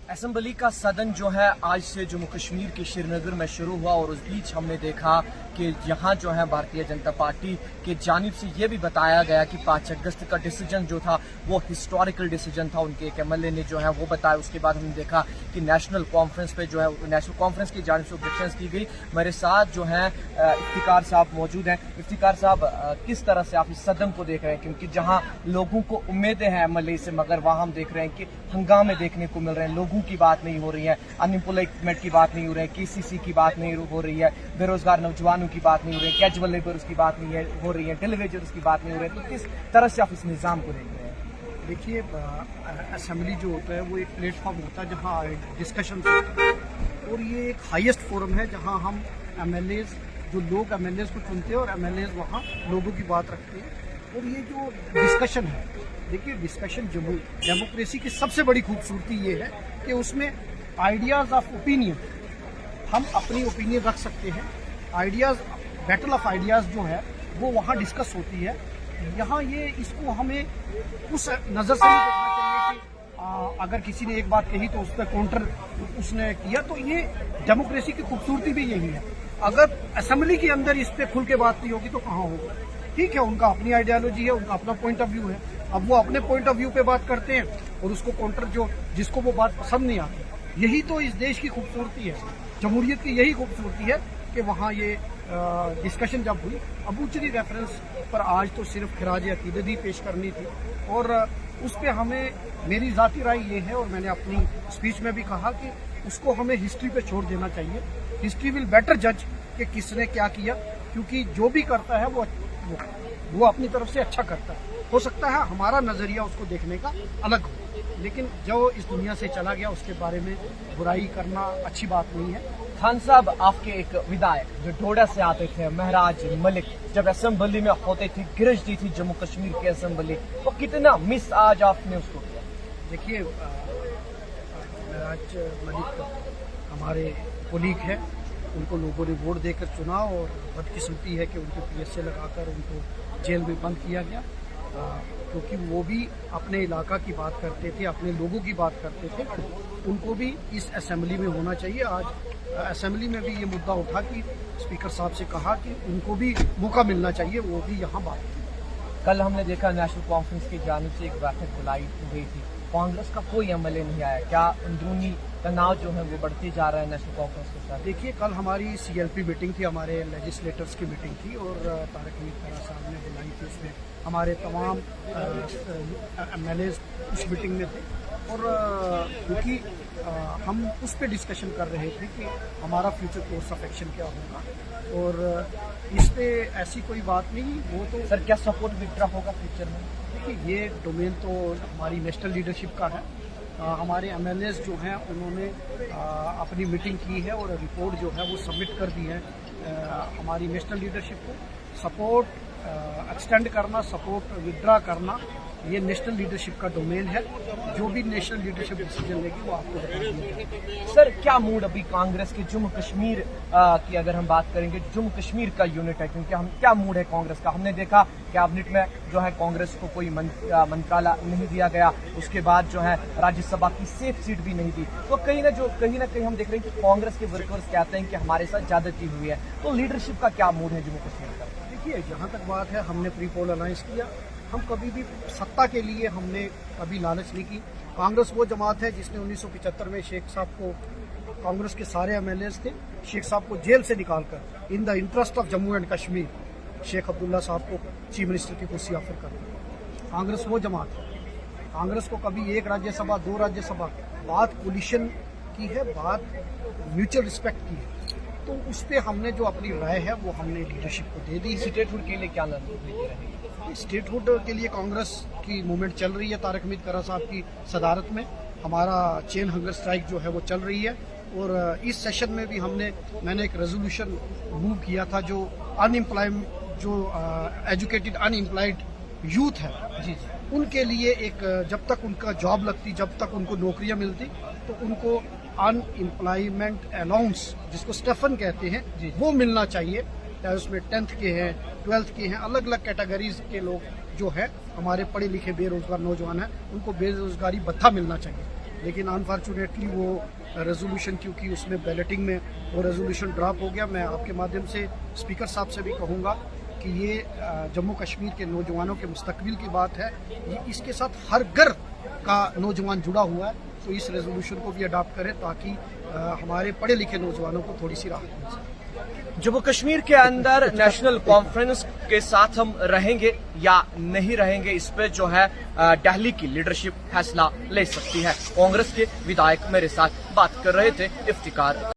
Assembly का सदन जो है आज से जम्मू कश्मीर के श्रीनगर में शुरू हुआ और उस बीच हमने देखा कि यहाँ जो है भारतीय जनता पार्टी के जानिब से ये भी बताया गया कि 5 अगस्त का डिसीजन जो था वो हिस्टोरिकल डिसीजन था। उनके एक एमएलए ने जो है वो बताया। उसके बाद हमने देखा कि नेशनल कॉन्फ्रेंस पे जो है नेशनल कॉन्फ्रेंस की जानिब से ऑब्जेक्शंस की गई। मेरे साथ जो है इफ्तिकार साहब मौजूद हैं। इफ्तिकार साहब, किस तरह से आप इस सदन को देख रहे हैं, क्योंकि जहाँ लोगों को उम्मीदें हैं एमएलए से, मगर वहाँ हम देख रहे हैं कि हंगामे देखने को मिल रहे हैं, लोगों की बात नहीं हो रही है, अनएम्प्लॉयमेंट की बात नहीं हो रही है, केसीसी की बात नहीं हो रही है, बेरोजगार नौजवानों की बात नहीं हो रही है, कैजुअल लेबर्स की बात नहीं हो रही है, डेलीवेजर्स की बात नहीं हो रही है। तो किस तरह से आप इस निज़ाम को देख रहे हैं? देखिए, असेंबली जो होता है वो एक प्लेटफॉर्म होता है जहाँ डिस्कशन होता है, और ये एक हाईएस्ट फोरम है जहाँ हम एमएलएज जो लोग एमएलएज को चुनते हैं और एमएलएज वहाँ लोगों की बात रखते हैं। और ये जो डिस्कशन है, देखिए डिस्कशन डेमोक्रेसी की सबसे बड़ी खूबसूरती ये है कि उसमें आइडियाज़ ऑफ ओपिनियन, हम अपनी ओपिनियन रख सकते हैं। आइडियाज़, बैटल ऑफ आइडियाज़ जो है वो वहाँ डिस्कस होती है। यहाँ ये इसको हमें उस नज़र से नहीं देखना चाहिए कि अगर किसी ने एक बात कही तो उस पर काउंटर उसने किया। तो ये डेमोक्रेसी की खूबसूरती भी यही है। अगर असेंबली के अंदर इस पर खुल के बात नहीं होगी तो कहाँ होगा? ठीक है, उनका अपनी आइडियोलॉजी है, उनका अपना पॉइंट ऑफ व्यू है। अब वो अपने पॉइंट ऑफ व्यू पे बात करते हैं और उसको काउंटर जिसको वो बात पसंद नहीं आती। यही तो इस देश की खूबसूरती है, जमहूरियत की यही खूबसूरती है कि वहाँ ये डिस्कशन जब हुई। अबूचरी रेफरेंस पर आज तो सिर्फ खराज अकीदत ही पेश करनी थी, और उस पर हमें, मेरी ज़ाती राय ये है और मैंने अपनी स्पीच में भी कहा कि उसको हमें हिस्ट्री पे छोड़ देना चाहिए। हिस्ट्री विल बेटर जज कि किसने क्या किया, क्योंकि जो भी करता है वो अपनी तरफ से अच्छा करता है। हो सकता है हमारा नज़रिया उसको देखने का अलग हो, लेकिन जो इस दुनिया से चला गया उसके बारे में बुराई करना अच्छी बात नहीं है। खान साहब, आपके एक विधायक जो डोडा से आते थे, महराज मलिक, जब असेंबली में होते थे, गिरजती थी जम्मू कश्मीर की असेंबली, वो कितना मिस आज आपने उसको किया? देखिए, महराज मलिक हमारे कोलीग है, उनको लोगों ने वोट देकर चुना और बदकिस्मती है कि उनको पीएसए लगाकर उनको जेल में बंद किया गया, क्योंकि वो भी अपने इलाका की बात करते थे, अपने लोगों की बात करते थे। उनको भी इस असेंबली में होना चाहिए। आज असेंबली में भी ये मुद्दा उठा कि स्पीकर साहब से कहा कि उनको भी मौका मिलना चाहिए, वो भी यहाँ बात की। कल हमने देखा नेशनल कॉन्फ्रेंस की जानिब से एक बैठक बुलाई गई थी, कांग्रेस का कोई एमएलए नहीं आया। क्या अंदरूनी तनाव जो है वो बढ़ते जा रहा है नेशनल कॉन्फ्रेंस के साथ? देखिए, कल हमारी सीएलपी मीटिंग थी, हमारे लेजिस्लेटर्स की मीटिंग थी, और तारक मीर साहब ने बुलाई थी। उसमें हमारे तमाम एमएलएज उस मीटिंग में थे, और क्योंकि हम उस पर डिस्कशन कर रहे थे कि हमारा फ्यूचर कोर्स ऑफ एक्शन क्या होगा, और इस पे ऐसी कोई बात नहीं। वो तो सर, क्या सपोर्ट विड्रॉ होगा फ्यूचर में? देखिए, ये डोमेन तो हमारी नेशनल लीडरशिप का है। हमारे एमएलएज जो हैं उन्होंने अपनी मीटिंग की है और रिपोर्ट जो है वो सबमिट कर दी है हमारी नेशनल लीडरशिप को। सपोर्ट एक्सटेंड करना, सपोर्ट विड्रॉ करना, ये नेशनल लीडरशिप का डोमेन है। जो भी नेशनल लीडरशिप डिसीजन लेगी वो आपको बताएगी। सर, क्या मूड अभी कांग्रेस के जम्मू कश्मीर की अगर हम बात करेंगे, जम्मू कश्मीर का यूनिट है, क्योंकि हम क्या मूड है कांग्रेस का? हमने देखा कैबिनेट में जो है कांग्रेस को कोई मंत्रालय नहीं दिया गया, उसके बाद जो है राज्यसभा की सेफ सीट भी नहीं दी। तो कहीं ना कहीं हम देख रहे हैं कि कांग्रेस के वर्कर्स कहते हैं कि हमारे साथ ज्यादती हुई है। तो लीडरशिप का क्या मूड है जम्मू कश्मीर का? देखिए, जहाँ तक बात है, हमने प्री पोल अलायंस किया। हम कभी भी सत्ता के लिए हमने कभी लालच नहीं की। कांग्रेस वो जमात है जिसने 1975 में शेख साहब को, कांग्रेस के सारे एमएलएज थे, शेख साहब को जेल से निकालकर in the interest of Jammu and Kashmir Sheikh Abdullah sahab को चीफ मिनिस्टर की कुर्सी ऑफर कर दी। कांग्रेस वो जमात है। कांग्रेस को कभी एक राज्यसभा, 2 राज्यसभा, बात कोलिशन की है, बात म्यूचुअल रिस्पेक्ट की है। तो उस पर हमने जो अपनी राय है वो हमने लीडरशिप को दे दी। स्टेटहुड के लिए क्या रणनीति रहेगी? स्टेटहुड के लिए कांग्रेस की मूवमेंट चल रही है तारक मीर साहब की सदारत में। हमारा चेन हंगर स्ट्राइक जो है वो चल रही है, और इस सेशन में भी मैंने एक रेजोल्यूशन मूव किया था जो एजुकेटेड अनएम्प्लॉयड यूथ है जी, उनके लिए एक, जब तक उनका जॉब लगती, जब तक उनको नौकरियां मिलती, तो उनको अनएम्प्लॉयमेंट अलाउंस, जिसको स्टेफन कहते हैं, वो मिलना चाहिए। चाहे उसमें 10th के हैं, 12th के हैं, अलग अलग कैटेगरीज के लोग जो है हमारे पढ़े लिखे बेरोजगार नौजवान हैं, उनको बेरोजगारी भत्ता मिलना चाहिए। लेकिन अनफॉर्चुनेटली वो रेजोल्यूशन, क्योंकि उसमें बैलेटिंग में वो रेजोल्यूशन ड्रॉप हो गया। मैं आपके माध्यम से स्पीकर साहब से भी कहूँगा कि ये जम्मू कश्मीर के नौजवानों के मुस्तकबिल की बात है, ये इसके साथ हर घर का नौजवान जुड़ा हुआ है, तो इस रेजोल्यूशन को भी अडॉप्ट करें ताकि हमारे पढ़े लिखे नौजवानों को थोड़ी सी राहत मिल सके। जम्मू कश्मीर के अंदर नेशनल कॉन्फ्रेंस के साथ हम रहेंगे या नहीं रहेंगे, इस पे जो है दिल्ली की लीडरशिप फैसला ले सकती है। कांग्रेस के विधायक मेरे साथ बात कर रहे थे। इफ्तिकार।